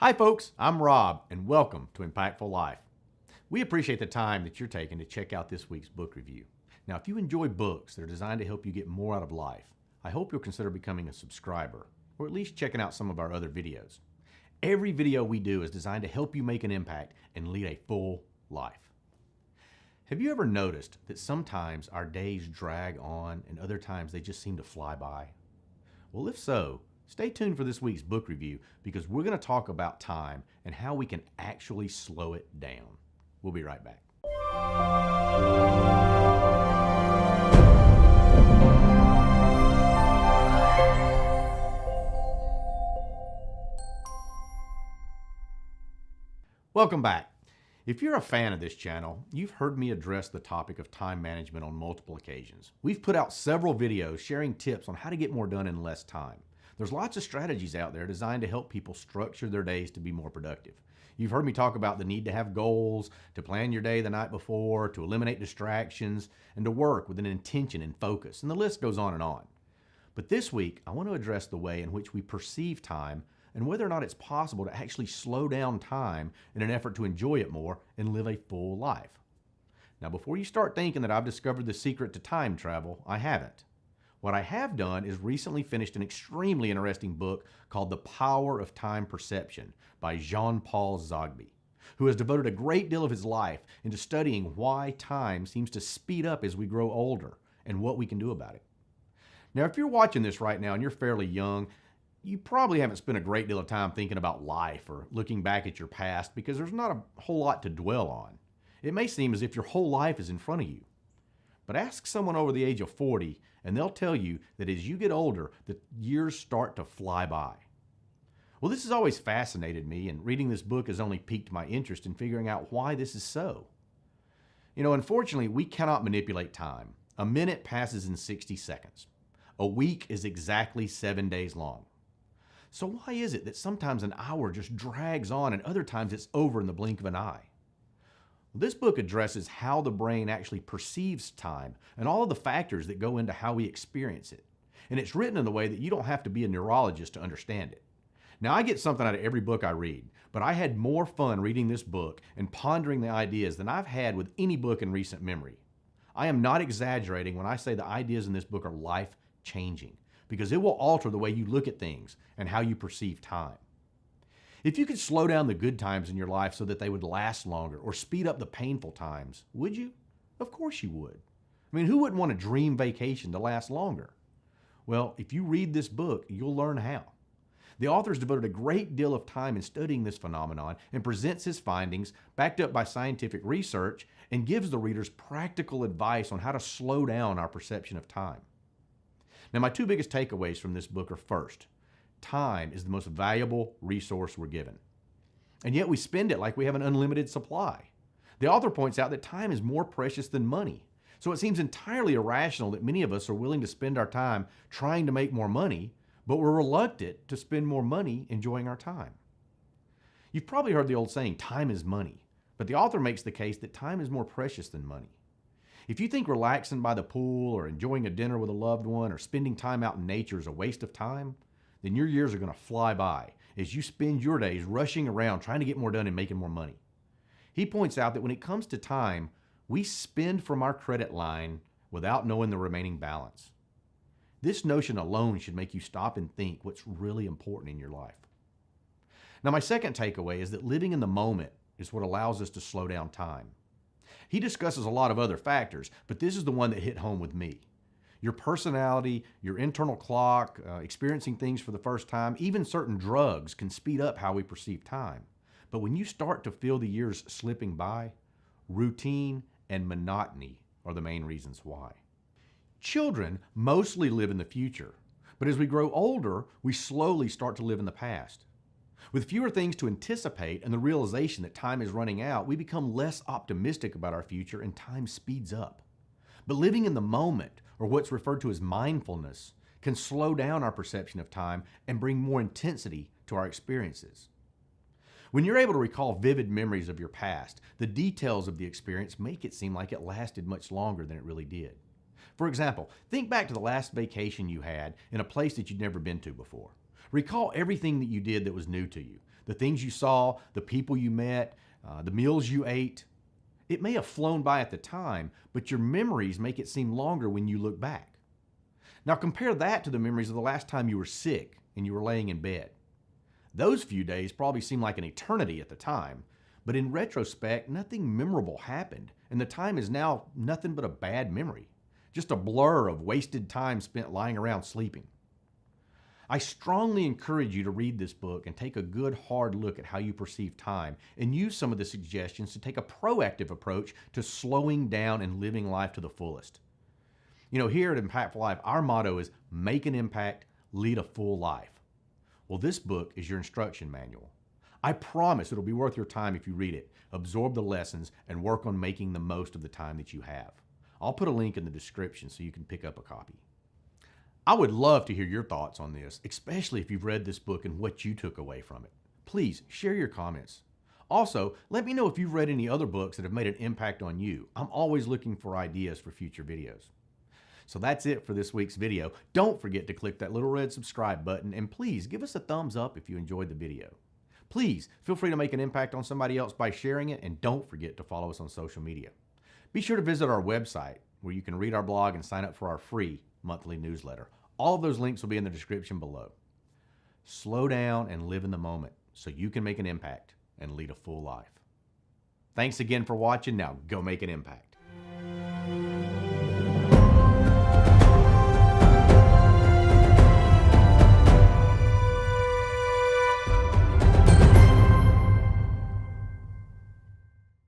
Hi folks, I'm Rob and welcome to Impactful Life. We appreciate the time that you're taking to check out this week's book review. Now, if you enjoy books that are designed to help you get more out of life, I hope you'll consider becoming a subscriber or at least checking out some of our other videos. Every video we do is designed to help you make an impact and lead a full life. Have you ever noticed that sometimes our days drag on and other times they just seem to fly by? Well, if so, stay tuned for this week's book review because we're going to talk about time and how we can actually slow it down. We'll be right back. Welcome back. If you're a fan of this channel, you've heard me address the topic of time management on multiple occasions. We've put out several videos sharing tips on how to get more done in less time. There's lots of strategies out there designed to help people structure their days to be more productive. You've heard me talk about the need to have goals, to plan your day the night before, to eliminate distractions, and to work with an intention and focus, and the list goes on and on. But this week, I want to address the way in which we perceive time and whether or not it's possible to actually slow down time in an effort to enjoy it more and live a full life. Now, before you start thinking that I've discovered the secret to time travel, I haven't. What I have done is recently finished an extremely interesting book called The Power of Time Perception by Jean Paul Zogby, who has devoted a great deal of his life into studying why time seems to speed up as we grow older and what we can do about it. Now, if you're watching this right now and you're fairly young, you probably haven't spent a great deal of time thinking about life or looking back at your past because there's not a whole lot to dwell on. It may seem as if your whole life is in front of you. But ask someone over the age of 40 and they'll tell you that as you get older, the years start to fly by. Well, this has always fascinated me, and reading this book has only piqued my interest in figuring out why this is so. Unfortunately, we cannot manipulate time. A minute passes in 60 seconds. A week is exactly 7 days long. So why is it that sometimes an hour just drags on and other times it's over in the blink of an eye? This book addresses how the brain actually perceives time and all of the factors that go into how we experience it. And it's written in the way that you don't have to be a neurologist to understand it. Now, I get something out of every book I read, but I had more fun reading this book and pondering the ideas than I've had with any book in recent memory. I am not exaggerating when I say the ideas in this book are life-changing, because it will alter the way you look at things and how you perceive time. If you could slow down the good times in your life so that they would last longer or speed up the painful times, would you? Of course you would. I mean, who wouldn't want a dream vacation to last longer? Well, if you read this book, you'll learn how. The author has devoted a great deal of time in studying this phenomenon and presents his findings backed up by scientific research and gives the readers practical advice on how to slow down our perception of time. Now, my two biggest takeaways from this book are: first, time is the most valuable resource we're given. And yet we spend it like we have an unlimited supply. The author points out that time is more precious than money. So it seems entirely irrational that many of us are willing to spend our time trying to make more money, but we're reluctant to spend more money enjoying our time. You've probably heard the old saying, time is money, but the author makes the case that time is more precious than money. If you think relaxing by the pool or enjoying a dinner with a loved one or spending time out in nature is a waste of time, then your years are going to fly by as you spend your days rushing around trying to get more done and making more money. He points out that when it comes to time, we spend from our credit line without knowing the remaining balance. This notion alone should make you stop and think what's really important in your life. Now, my second takeaway is that living in the moment is what allows us to slow down time. He discusses a lot of other factors, but this is the one that hit home with me. Your personality, your internal clock, experiencing things for the first time, even certain drugs can speed up how we perceive time. But when you start to feel the years slipping by, routine and monotony are the main reasons why. Children mostly live in the future, but as we grow older, we slowly start to live in the past. With fewer things to anticipate and the realization that time is running out, we become less optimistic about our future and time speeds up. But living in the moment, or what's referred to as mindfulness, can slow down our perception of time and bring more intensity to our experiences. When you're able to recall vivid memories of your past, the details of the experience make it seem like it lasted much longer than it really did. For example, think back to the last vacation you had in a place that you'd never been to before. Recall everything that you did that was new to you. The things you saw, the people you met, the meals you ate. It may have flown by at the time, but your memories make it seem longer when you look back. Now compare that to the memories of the last time you were sick and you were laying in bed. Those few days probably seem like an eternity at the time, but in retrospect, nothing memorable happened, and the time is now nothing but a bad memory, just a blur of wasted time spent lying around sleeping. I strongly encourage you to read this book and take a good hard look at how you perceive time and use some of the suggestions to take a proactive approach to slowing down and living life to the fullest. You know, here at Impactful Life, our motto is make an impact, lead a full life. Well, this book is your instruction manual. I promise it'll be worth your time if you read it, absorb the lessons, and work on making the most of the time that you have. I'll put a link in the description so you can pick up a copy. I would love to hear your thoughts on this, especially if you've read this book and what you took away from it. Please share your comments. Also, let me know if you've read any other books that have made an impact on you. I'm always looking for ideas for future videos. So that's it for this week's video. Don't forget to click that little red subscribe button, and please give us a thumbs up if you enjoyed the video. Please feel free to make an impact on somebody else by sharing it, and don't forget to follow us on social media. Be sure to visit our website where you can read our blog and sign up for our free monthly newsletter. All of those links will be in the description below. Slow down and live in the moment so you can make an impact and lead a full life. Thanks again for watching. Now go make an impact.